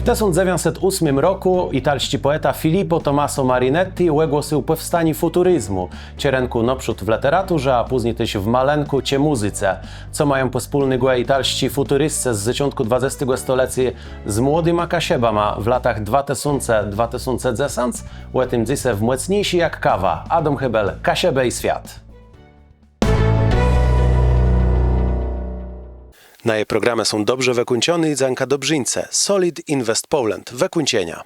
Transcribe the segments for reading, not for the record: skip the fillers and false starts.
1908 roku italski poeta Filippo Tommaso Marinetti ogłosił powstanie futuryzmu, cierenku naprzód w literaturze, a później też w malenku cie muzyce, co mają pospólnego italscy futurystce z początku XX stulecia z młodymi kasiebami w latach 2000-2010, o tym dzisiaj wmocniejsi jak kawa. Adam Hebel, Kasiebę i świat. Na jej programie są dobrze wykończone i zanka dobrzyńce. Solid Invest Poland, wykończenia.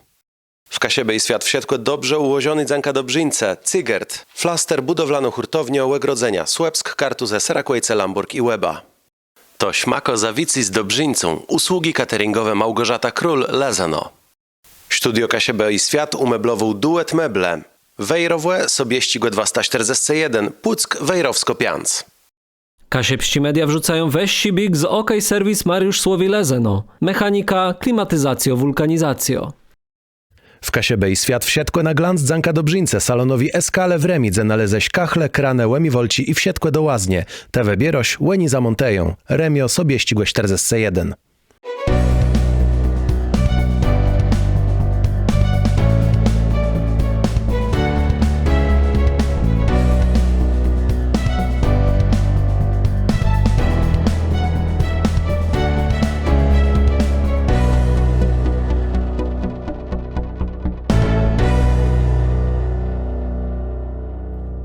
W Kasiebę i świat wsiadło dobrze ułożony zanka dobrzyńce. Cygert, flaster budowlano-hurtownia Łegrodzenia, Słupsk, Kartuzę, Serakłejce, Lamburg i Łeba. To śmako zawici z dobrzyńcą, usługi cateringowe Małgorzata Król, Lezano. Studio Kasiebę i świat umeblował duet meble. Wejrowe, Sobieścigłe 241, Puck, Wejrowsko-Pianc. Kasiebści media wrzucają weź big z OK Serwis Mariusz Słowi Lezeno. Mechanika, klimatyzacjo, wulkanizacjo. W Kasiebę i świat wsiadłe na glanc zanka dobrzyńce salonowi Eskale w Remidze naleześ kachle, kranę, łemi wolci i wsiadłe do łaznie. Te wybieroś, łeni zamonteją. Remio Sobieścigłe 41.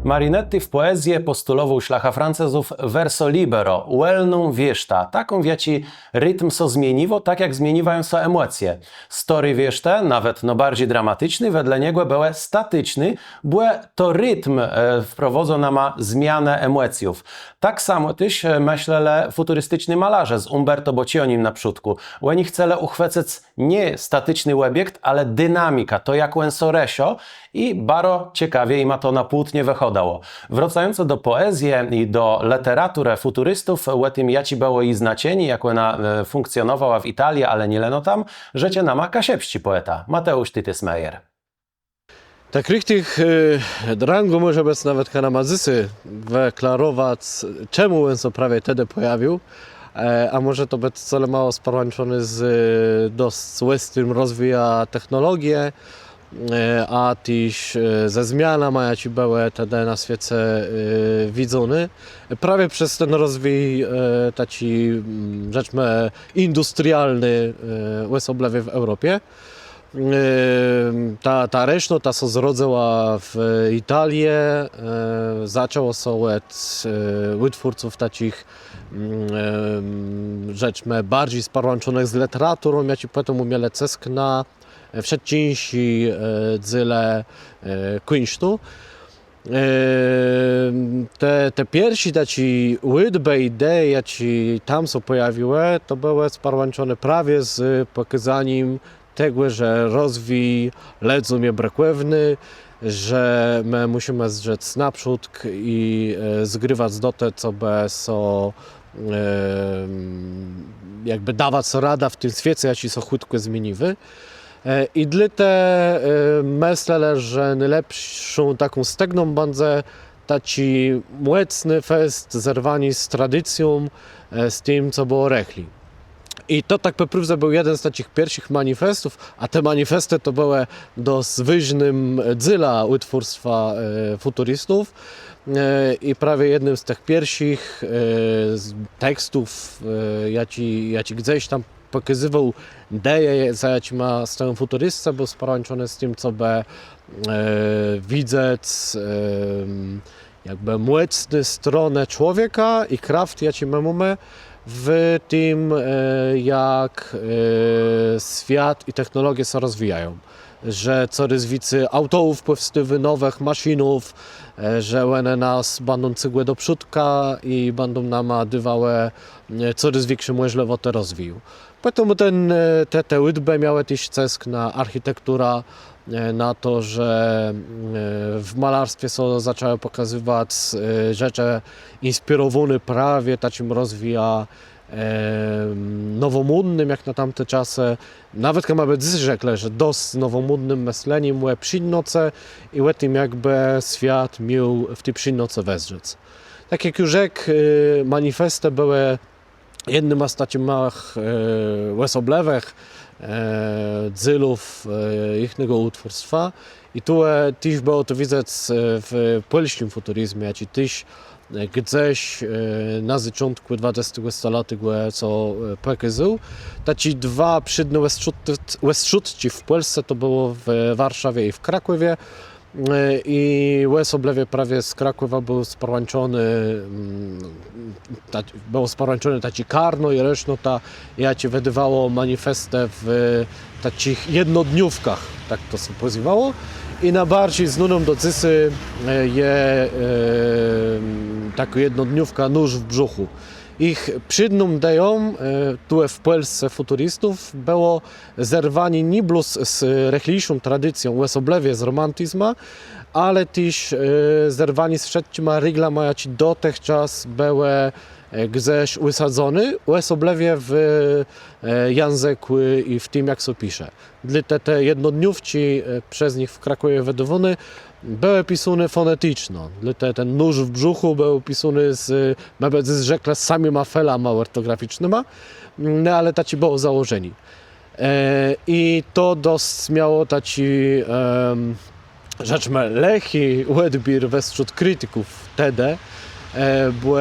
Marinetti w poezję postulował szlacha Francuzów verso libero, uelną wieszta. Taką wieci rytm so zmieniło, tak jak zmieniwają się emocje. Story wieszte, nawet no bardziej dramatyczny, wedle niego były statyczny, bo to rytm wprowadza nama zmianę emocjów. Tak samo też myślele futurystyczny malarze z Umberto Boccionim na przódku. Oni chcele uchwycić nie statyczny obiekt, ale dynamika, to jak Soresio i bardzo ciekawie ima to na płótnie wychodało. Wracając do poezji i do literatury futurystów, o tym jaci było i znaczeni, jak ona funkcjonowała w Italii, ale nie leno tam, że cię nama kasiebści poeta, Mateusz Tytys-Meyer. Tak richtig drangu może bez nawet kanamazysy wyklarować, czemu on się prawie wtedy pojawił, a może to być wcale mało sparłączony z dość łestrym rozwija technologię, a też ze zmianami, jakie były wtedy na świecie widzone. Prawie przez ten rozwój taki, rzeczmy, industrialny łysoblewie w Europie. Ta reszta, ta co zrodziła w Italii, zaczęło się od wytwórców takich, rzeczmy, bardziej sparłączonych z literaturą, jakie potem umieli cesk na wcześniejsi dzyle kunsztu. Te pierwsi taci łydbe idee, jakie tam się pojawiły, to były sparłączone prawie z pokazaniem tego, że rozwój ledzu mnie brakłewny, że my musimy zrzec naprzód i zgrywać do te, co by so jakby dawać so rada w tym świecie, jakie są chłodko zmieniły. I dla te myślę, że najlepszą taką stegną bandzę taki mocny fest zerwani z tradycją, z tym, co było rechli. I to tak naprawdę był jeden z takich pierwszych manifestów, a te manifesty to były do zwyżnym dzyla utwórstwa futurystów. I prawie jednym z tych pierwszych tekstów, jaki gdzieś tam pokazywał ideę, za jaki ma stałą futurystę, był sparłączony z tym, co by widzieć jakby mocne stronę człowieka i kraft, jaki my mamy w tym, jak świat i technologie się rozwijają. Że coraz więcej autoów powstaje, nowych maszynów, że one nas będą cygłe do przódka i będą nam dawały coraz większe możliwości rozwoju. Potem te łydby miały też cesk na architektura, na to, że w malarstwie są zaczęły pokazywać rzeczy inspirowane prawie takim rozwija nowomodnym jak na tamte czasy. Nawet chyba by rzekle, że dość nowomodnym myśleniem łe przynoce i łe tym jakby świat miał w tej przynoce wezrzec. Tak jak już rzekł, manifesty były jednym z takich łesoblewek dzylów ichnego utwórstwa. I tu też było to widać w polskim futuryzmie, jak i też gdzieś na początku XX stulecia, co pokazał. Takie dwa przydne łestrzuty w Polsce to było w Warszawie i w Krakowie. I łesoblewie prawie z Krakowa było sporączone taki Karno i resztą ja ci wydawało manifestę w takich jednodniówkach, tak to się nazywało. I najbardziej znaną do dzysy je taka jednodniówka Nóż w brzuchu. Ich przydną ideą tu w Polsce futurystów było zerwanie nie bluz z rechlejszą tradycją łesoblewie z romantyzmu, ale też zerwanie z wszystkimi reglami, jakie dotychczas były gdzieś usadzone, łesoblewie w języku i w tym, jak się pisze. Dla te jednodniówki przez nich w Krakowie wydawane były pisane fonetyczno. Dla ten nóż w brzuchu był pisany z rzekle z samymi felami ortograficznymi, no ale taki było założenie. I to dość miało taki rzeczmy lechy odbiór wśród krytyków wtedy, bo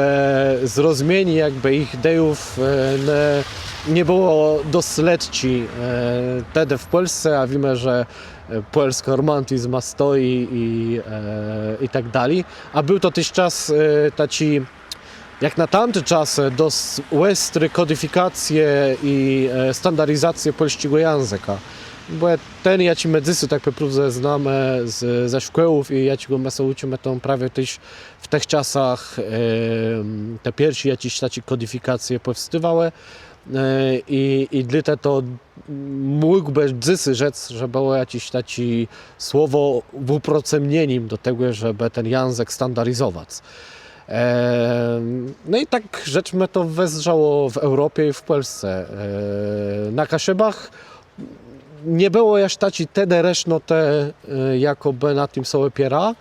zrozumienie jakby ich idejów nie było dosyć wtedy w Polsce, a wiemy, że polski romantyzm stoi i tak dalej. A był to też czas taki, jak na tamte czasy, dość ostry kodyfikację i standaryzację polskiego języka. Bo ten ja ci medycy tak naprawdę znamy ze szkołów i ja ci go uczymy to prawie też w tych czasach te pierwsze jakieś takie kodyfikacje powstawały i dla to mógłby dzysy rzec, że było jakieś takie słowo uprocemnieniem do tego, żeby ten język standaryzować. No i tak rzeczmy to wezrzało w Europie i w Polsce. Na Kaszebach nie było aż taki wtedy resztą te jakoby na tym się opiera.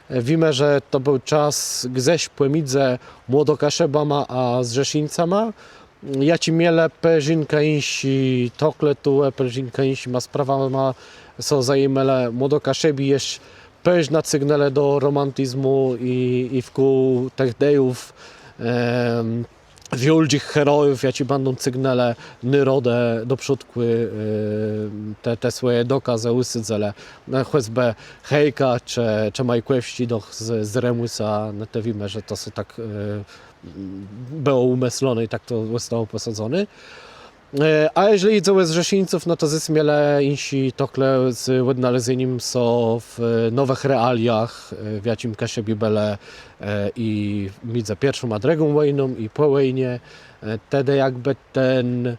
Wiemy, że to był czas gdzieś pomiędzy Młodokaszebama a Zrzeszyńcama. Ja ci miele peżinka insi tokle tu, peżinka insi ma sprawama są zajmele Młodokaszebi jest peż na sygnale do romantyzmu i wkół tych dejów wielkich herojów, ja ci będą sygnale nyrodę do przodku te swoje dokazy usydzele. Choćby Hejka czy Majkłewści z Remusa, no to wiemy, że to się tak było umyślone i tak to zostało posadzone. A jeżeli idzie o Zrzeszyńców, no to zesmiele insi tokle z odnalezieniem są w nowych realiach, w jakim Kaszebie bele i między pierwszą a drugą wojną i po wojnie. Wtedy jakby ten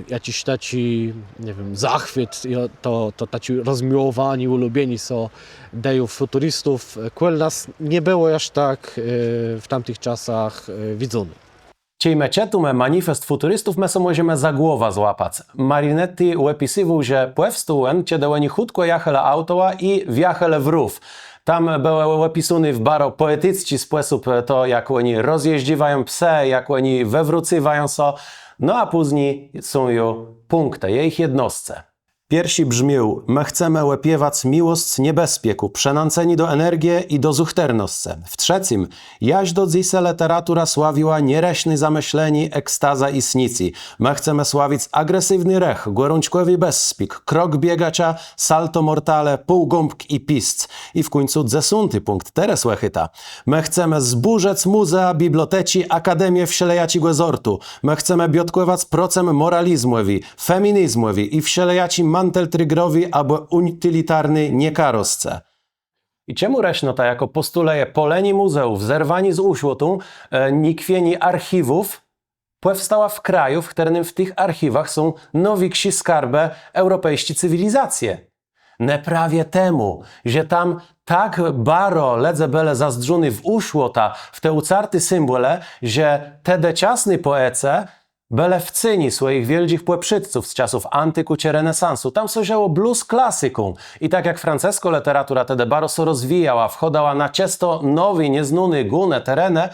jakiś taki, nie wiem, zachwyt, to taki rozmiłowani, ulubieni są dejów futurystów, które nas nie było aż tak w tamtych czasach widzone. Ciej meczetume manifest futurystów my so możemy za głowa złapać. Marinetti opisywał, że powstał kiedy oni chutko jechali autoła i wjechali w rów. Tam były opisane w bardzo poetycki sposób to, jak oni rozjeździwają pse, jak oni wewrócywają so. No a później są już punkty, ich jednostce. Pierwszy brzmiał: my chcemy łepiewać miłość niebezpieku, przenanceni do energii i do zuchternosce. W trzecim: jaś do dzise literatura sławiła niereśny zamyśleni, ekstaza i snici. My chcemy sławić agresywny rech, gorączkowy bezspik, krok biegacza, salto mortale, półgąbk i pisc. I w końcu dzesunty punkt, teraz łechyta. My chcemy zburzec muzea, biblioteci, akademię wszelejaci zortu. My chcemy biodkływać procem moralizmowi, feminizmowi i wszelejaci mantel trygrowi albo utylitarny niekarosce. I czemu reszta jako postuleje poleni muzeów, zerwani z uśłotą, nikwieni archiwów, powstała w kraju, w którym w tych archiwach są nowiksi skarbe europejskie cywilizacje. Ne prawie temu, że tam tak baro ledzebele zazdrzony w uśłota, w te ucarty symbole, że te deciasny poece bele w cyni swoich wielkich płepszyców z czasów antyku czy renesansu. Tam so wzięło blues klasyką. I tak jak francesko literatura tedy bardzo rozwijała, wchodała na często nowy, nieznany gune tereny,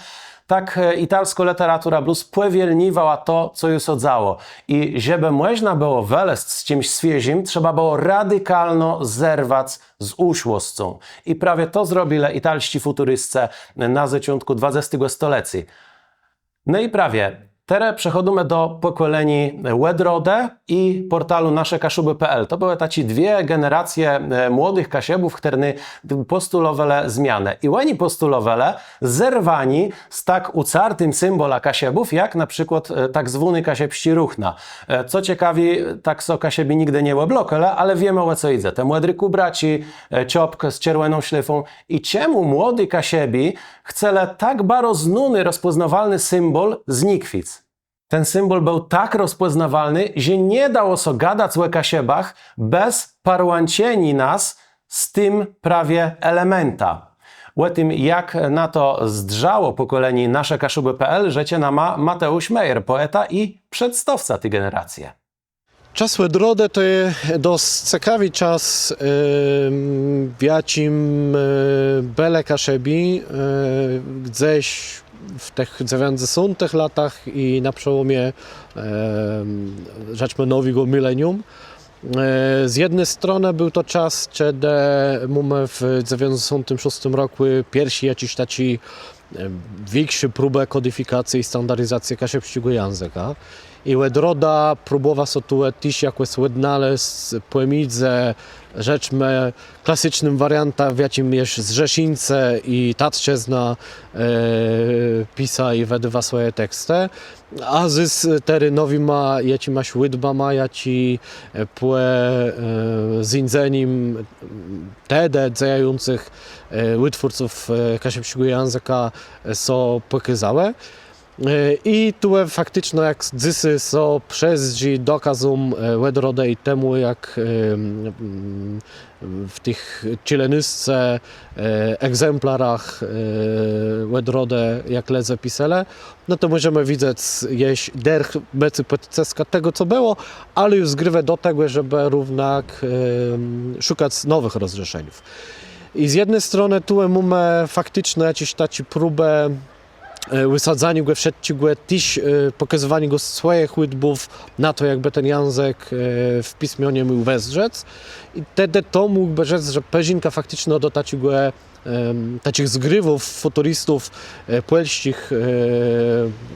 tak italska literatura blues powielniwała to, co już odzało. I żeby można było weleść z czymś świeżym, trzeba było radykalnie zerwać z uszłostką. I prawie to zrobili italscy futurystcy na zaczątku XX stulecia. No i prawie. Teraz przechodzimy do pokoleni Wedrode i portalu naszekaszuby.pl. To były takie dwie generacje młodych kasiebów, które postulowali zmianę. I oni postulowali zerwani z tak ucartym symbola kasiebów, jak na przykład tak zwany kasiebści ruchna. Co ciekawi, tak so kasiebi nigdy nie było blokele, ale wiemy o co idzie. Te młodry kubraci, ciopk z czerwoną szlifą. I czemu młody kasiebi chcele tak bardzo znany, rozpoznawalny symbol znikwić? Ten symbol był tak rozpoznawalny, że nie dało się gadać o kasiebach bez parłancieni nas z tym prawie elementa. O tym, jak na to zdrzało pokolenie naszekaszuby.pl, rzecie nama Mateusz Meyer, poeta i przedstawca tej generacji. Czas Wedrode to jest dość ciekawy czas, w jakim bele kaszebi gdzieś w tych 90 latach i na przełomie rzeczmy nowego milenium. Z jednej strony był to czas, kiedy mamy w 96 roku pierwsi jakiś taki większy próbę kodyfikacji i standaryzacji kasiebskiego języka. I Wedroda próbował sobie tu też jakoś odnaleźć pomiędzy rzeczmy klasycznym wariantem, w jakim jest Zrzeszyńce i Tatczezna pisa i wedywa swoje teksty. A z terenowyma, jaci masz łydbama, jaci płe z indzeniem tede dziejących wytwórców kasiebskiego języka są pokazałe. I tu faktycznie jak dzysy są przez dokazom Wedrode i temu jak w tych cielenysce egzemplarach Wedrode jak leze pisele, no to możemy widzieć jeść derch becy podceska tego co było, ale już zgrywę do tego, żeby równak szukać nowych rozrzeszeń. I z jednej strony tu mamy faktycznie jakieś takie próbę wysadzaniu go wszedł też pokazywanie go swoich łydbów na to, jakby ten język w pismionie mógł wezrzec. I wtedy to mógłby rzec, że Pezinka faktycznie do takich zgrywów futurystów polskich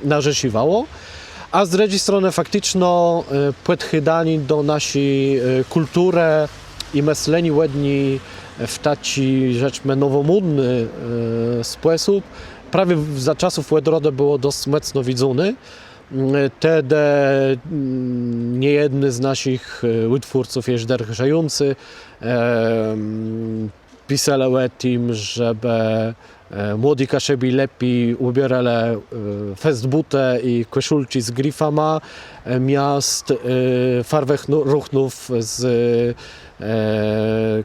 narzesiwało. A z drugiej strony faktycznie podchydani do naszej kultury i myśleni łedni w taki rzeczmy nowomodny sposób. Prawie za czasów Wedrode było dość mocno widzony. Wtedy niejedny z naszych wytwórców jest derżający. Pisali o tym, żeby młodzi kaszebi lepiej ubierali festbutę i koszulki z gryfama miast farwych ruchnów z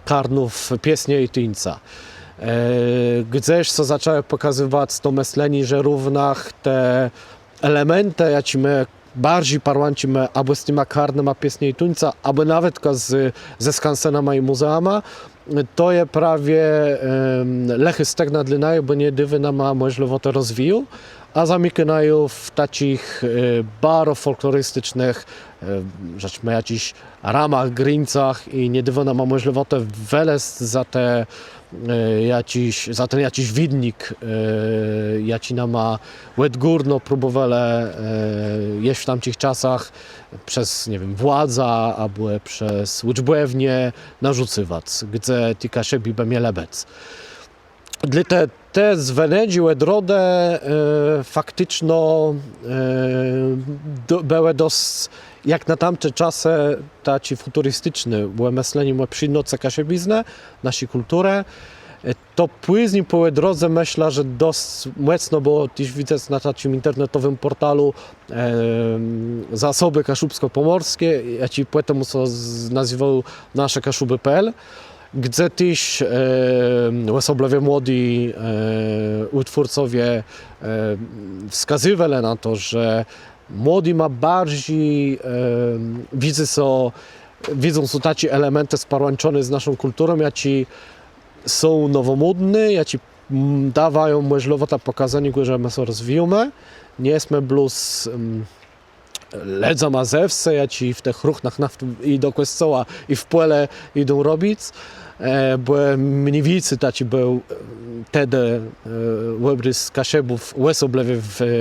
karnów pieśni i tyńca. Gdzieś co zaczęły pokazywać to myślenie, że równach te elementy, jakie my bardziej parłancimy albo z tyma karnyma pieśni i tuńca, albo nawet ze skansenama i muzeama, to je prawie lechy stegna dlinają, bo nie dywy nama możliwe to rozwiju, a zamykają w takich bardzo folklorystycznych rzeczmy jakichś ramach, grincach i nie dywy nama możliwe to welest za ten jakiś widnik, jaki nama łedgórno próbowali jeść w tamtych czasach przez, nie wiem, władza albo przez uczbłewnie narzucywać, gdzie ti kaszebi by mieli bec. Dla te z Wenedzi Wedrode faktycznie były dość, jak na tamte czasy, taci futurystyczne, były myślenie o przynoce kasiebizny, naszej kulturę. To później po drodze myślę, że dość mocno było też widać na takim internetowym portalu zasoby kaszubsko-pomorskie, jaci potem się nazywał naszekaszuby.pl, gdzie też osoblowie młodzi utwórcowie wskazywali na to, że młodzi ma bardziej widzą takie elementy sparłączone z naszą kulturą, jakie są nowomodne, jakie dawają możliwość pokazania, że my się rozwijamy. Nie jesteśmy plus ledza mazewce, ja ci w tych ruchnach i do kościoła i w pole idą robić. Bo mniwicy taci był wtedy z Kaszebów łesoblewie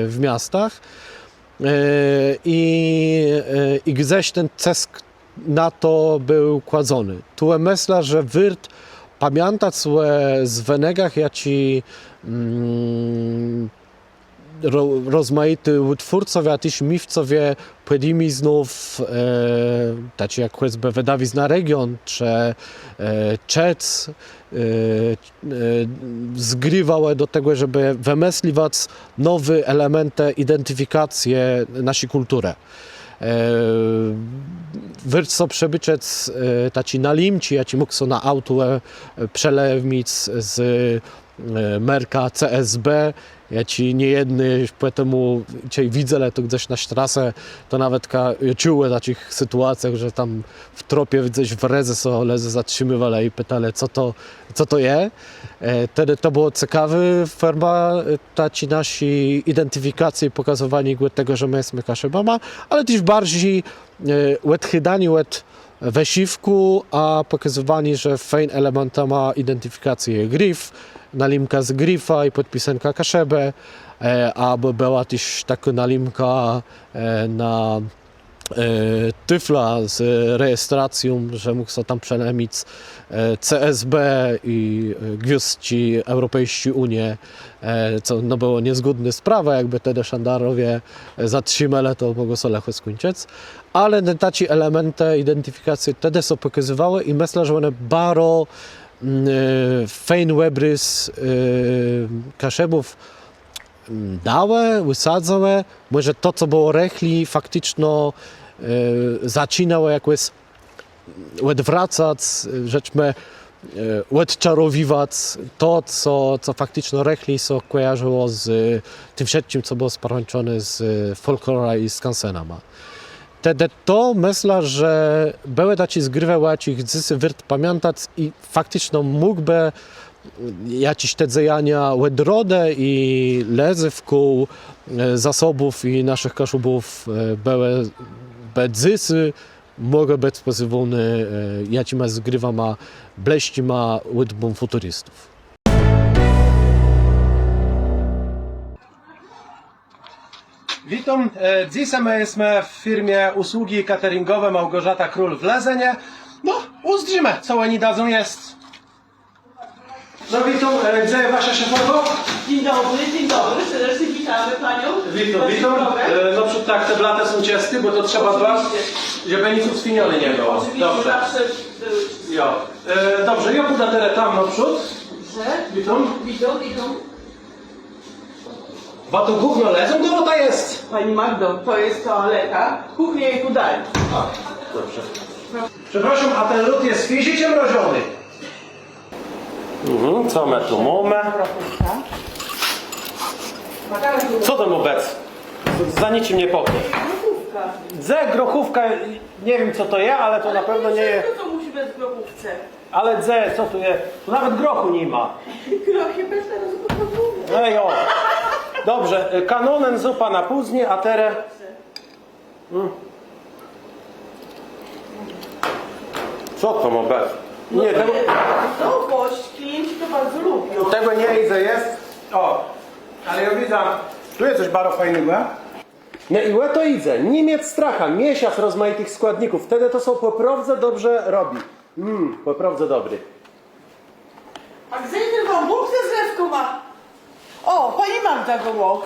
w miastach. I gdzieś ten cesk na to był kładzony. Tu myślę, że wyrt pamiętać z wenegach, ja ci rozmaity utwórcowie, a też miwcowie podimi znów taci jak choćby wydawiz na region, czy czec zgrywały do tego, żeby wymysliwać nowe elementy identyfikacje naszej kultury. Wyrco przebyczec taci na limci, ja ci mógł so na auto przelewmić z merka CSB. Ja ci niejedny, poэтому dzisiaj widzę, ale to gdzieś na trasę, to nawet czuły w takich sytuacjach, że tam w tropie gdzieś w redze so lezy zatrzymywali i pytali, co to jest. Wtedy to było ciekawe, forma taci nasi identyfikacji i pokazywanie tego, że my jesteśmy Kaszebama, ale też bardziej chydanie wesiwku, a pokazywanie, że fajn elementa ma identyfikację gryf, nalimka z gryfa i podpisanka Kaszebę, albo była też taka nalimka na tyfla z rejestracją, że mógł sobie tam przelemić CSB i gwiazdci Europejskiej Unii, co no było niezgodne z prawa, jakby wtedy szandarowie zatrzymali, to mogło sobie lechę skończyć. Ale te taci elementy identyfikacji wtedy są pokazywały i myślę, że one bardzo fajny webrys Kaszebów dałe, wysadzałe, może to, co było rechli, faktycznie zaczynało jakoś odwracać, rzeczmy odczarowywać to, co faktycznie rechli się kojarzyło z tym wszystkim, co było sparłączone z folklora i skansenama. Wtedy to myślę, że były takie zgrywy, jakich dzysy wyrt pamiętać i faktycznie mógłby jakieś te dziejania łedrodę i lezy wkół zasobów i naszych kaszubów były dzysy, mogą być sposobowane, jakimi zgrywama, bleścima łydbą futurystów. Witam. Dzisiaj my jesteśmy w firmie usługi cateringowe Małgorzata Król w Lezenie. No, uzdrzymy, co oni dadzą jest. No witam, gdzie jest wasza szefowa? Dzień dobry, serdecznie witamy Panią. Witam. No przód tak, te blate są ciasty, bo to trzeba dbać, żeby nic ucwinione nie było. Oczywiście Dobrze. zawsze Jo. Dobrze, ja pójdę teraz tam na przód. Witam. witam. Bo to gówno lezą, Dorota jest. Pani Magdo, to jest toaleta, kuchnia i tu dalej. Dobrze. Przepraszam, a ten lód jest świeży czy mrożony? Co my tu mamy? Co to ma być? Za niczym nie pokrył. Grochówka, nie wiem co to jest, ale to na pewno nie jest. Co musi być w grochówce? Ale co tu jest? Tu nawet grochu nie ma. Grochy bez teraz Ej o. Dobrze, kanonen zupa na później, a teraz... Co to ma być? Nie, tego... Nowość, klienci to bardzo lubią. Tego nie idę jest. O, ale ja widzę, tu jest coś bardzo fajnego. No i to idzie. Nie mieć stracha, miesiąc rozmaitych składników. Wtedy to są poprawdze dobrze robi. Poprawdze dobry. A gdzie ten wam Bóg ze zlewką ma? O, Pani Magda było.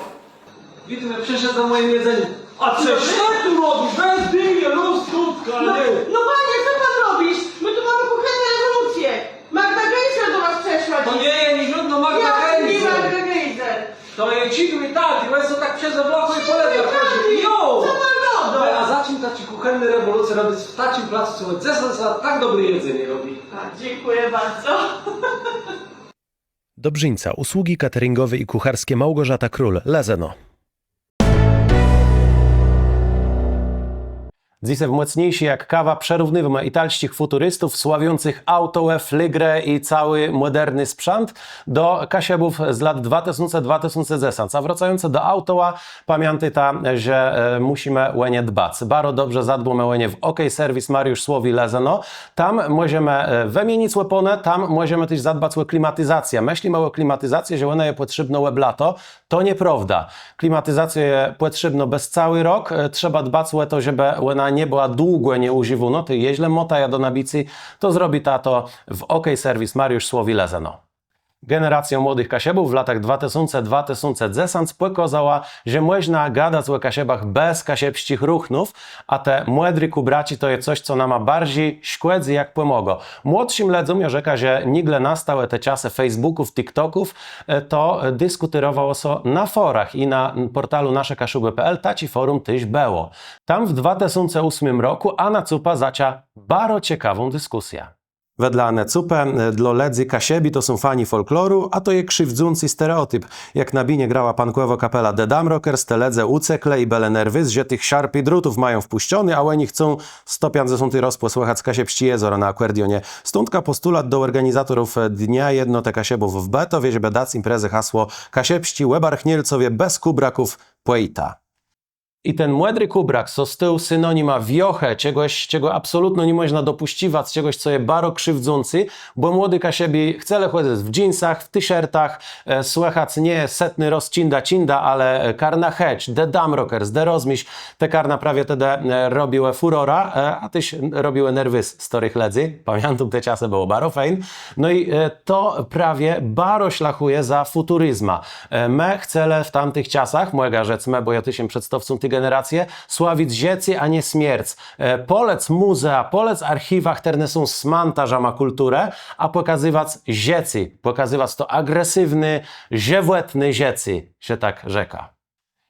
Widzę, że przyszedł za moim jedzeniem. A coś tak tu robisz? Bez dynia, rozkrótka, No, nie! no Panie, co Pan robisz? My tu mamy kuchenne rewolucję. Magda Gejzer do Was przeszła. To nie jest nie żadna Magda Jak nie Gejzer. Magda Gejzer? To jest ci i taty, bo jest to tak przez bloku i po lewej chodzi. Jo! Co Pan robi? A za czym taci kuchenne rewolucje robić w takim placu, co za tak dobre jedzenie robi? A, dziękuję bardzo. Dobrzyńca, usługi cateringowe i kucharskie Małgorzata Król, Lezeno. Dzisiaj mocniejsi jak kawa przerównywamy italskich futurystów sławiących autoę, flygrę i cały moderny sprzęt do kasiebów z lat 2000-2010. A wracając do autoła, pamiętajta, że musimy łenie dbać. Bardzo dobrze zadbamy łenie w OK Service Mariusz Słowi Lezeno. Tam możemy wymienić łoponę, tam możemy też zadbać o klimatyzację. Myślimy o klimatyzacji, że ona jest potrzebna łeb lato. To nieprawda. Klimatyzacja jest potrzebna bez cały rok. Trzeba dbać o to, żeby ona nie była długo nieużywana. To jeśli motaja do nabicji, to zrobi to w OK Service Mariusz Słowi Lezeno. Generacja młodych kasiebów w latach 2000-2010 pokazała, że można gadać o kasiebach bez kasiebskich ruchnów, a te młodrzy kubraci to jest coś, co nam bardziej szkodzi jak pomogło. Młodszym ludziom rzeka, że nigle nastały te czasy Facebooków, TikToków, to dyskutowało się na forach i na portalu naszekaszuby.pl taci forum też było. Tam w 2008 roku Anna Cupa zaczęła bardzo ciekawą dyskusję. Wedle Anny Cupy, dla ledzy kasiebi to są fani folkloru, a to je krzywdzący stereotyp. Jak na binie grała punkowa kapela The Damrockers, te ledze ucekle i bele nerwy, że tych szarp i drutów mają wpuszczony, a oni chcą 150 rozpło słychać kasiebści jezora na akordionie. Stądka postulat do organizatorów Dnia Jednotek Kasiebów w Betowie, żeby dać imprezy hasło kasiebści łebarchnielcowie bez kubraków płejta. I ten młodry kubrak, co z tyłu synonima wiochę, czegoś, czego absolutnie nie można dopuściwać, czegoś, co jest bardzo krzywdzący, bo młody kasiebi chce chodzić w dżinsach, w t-shirtach, słychać nie setny roz cinda, ale Karna Hedge, The Damrockers, The Rozmiś, te karna prawie wtedy robiły furora, a też robiły nerwy z starych ledzy. Pamiętam, te czasy było bardzo fajne. No i to prawie bardzo szlachuje za futuryzma. My chcemy w tamtych czasach, mojego rzec bo ja się przedstawcą ty generacje, sławić ziecy, a nie śmierć. Polec muzea, polec archiwach, które są smantażama kulturę, a pokazywać ziecy. Pokazywać to agresywny, żewetny ziecy, że tak rzeka.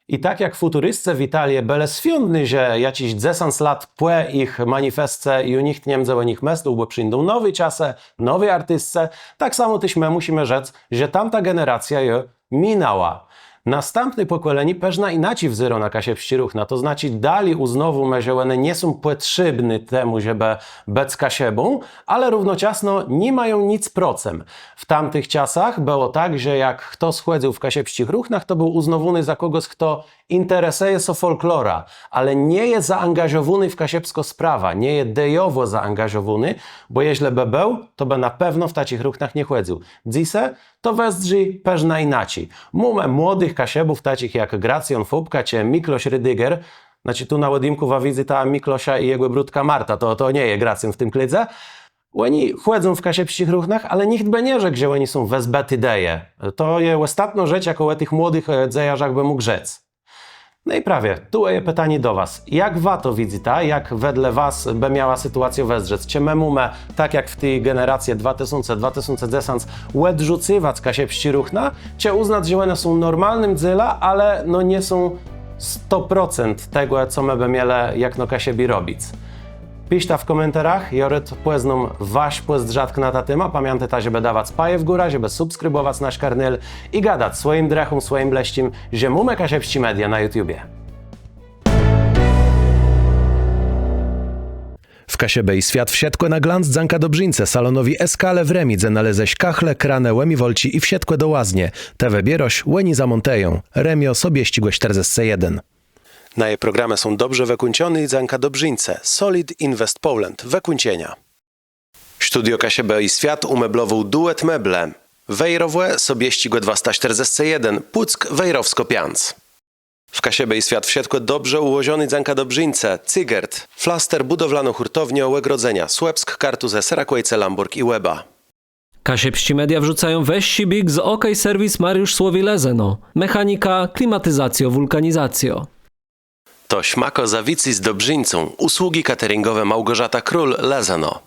I tak jak futurystce w Italii byle świątny, że jakiś 10 lat płe ich manifestce i u nich nie mdze o nich mestu, bo przyjdą nowe czasy, nowe artystce, tak samo też my musimy rzec, że tamta generacja je minęła. Następne pokolenie pewna inaczej wzyro na kasiebści ruchna, to znaczy dali uznowu, że one nie są potrzebne temu, żeby być kasiebą, ale równocześnie nie mają nic procem. W tamtych czasach było tak, że jak kto schodził w kasiebskich ruchnach, to był uznowany za kogoś, kto interesuje się folklora, ale nie jest zaangażowany w kasiebsko sprawa, nie jest dejowo zaangażowany, bo jeśli by był, to by na pewno w takich ruchnach nie chodził. Dzisiaj to westrzy pewna inaczej. Mamy młodych kasiebów, takich jak Gracjan Fubka czy Mikloś Rydyger, znaczy tu na łodimku wizyta Miklosia i jego brudka Marta, to nie jest Gracjan w tym klidze. Oni chodzą w kasiebskich ruchnach, ale nikt by nie rzekł, że oni są wezbety deje. To jest ostatnia rzecz, jaką o tych młodych dzejarzach by mógł rzec. No i prawie, tu jest pytanie do was. Jak wy to widzicie? Jak wedle was by miała sytuacja wezrzec? Czy my mamy, tak jak w tej generacji 2000-2010, odrzucywać kasiebści ruchna? Czy uznać, że one są normalnym dzyla, ale no nie są 100% tego, co my by mieli jak no kasiebi robić? Piszcie w komentarzach, joryt poznam wasz pozdrzatk na ta tema. Pamiętajcie, żeby dawać paje w górę, żeby subskrybować nasz kanał i gadać swoim drechom, swoim bleścim, że mamy kasiebści media na YouTubie. W Kasiebej świat wsiedkłe na glanc dzanka dobrzyńce salonowi Eskale w Remidze naleześ kachle, kranę, łemi wolci i wsiedkłe do łaznie. Te wybieroś łeni zamonteją. Remio sobie ścigłe 41. Na jej programy są dobrze wykończone i dzanka dobrzyńce. Solid Invest Poland. Wykończenia. Studio Kasiebe i Świat umeblował duet meble. Wejrowłe sobie ścigłe 241. Puck Wejrowsko-Pianc. W Kasiebe i Świat wsiedkłe dobrze ułożony dzanka dobrzyńce. Cygert. Flaster budowlano hurtownię Łegrodzenia. Słupsk, Kartuze, Serakłejce, Lamburg i Łeba. Kasiebści media wrzucają weź big z OK Service Mariusz Słowi Lezeno. Mechanika, klimatyzacjo, wulkanizacjo. To Śmako Zawici z Dobrzyńcą. Usługi cateringowe Małgorzata Król Lezeno.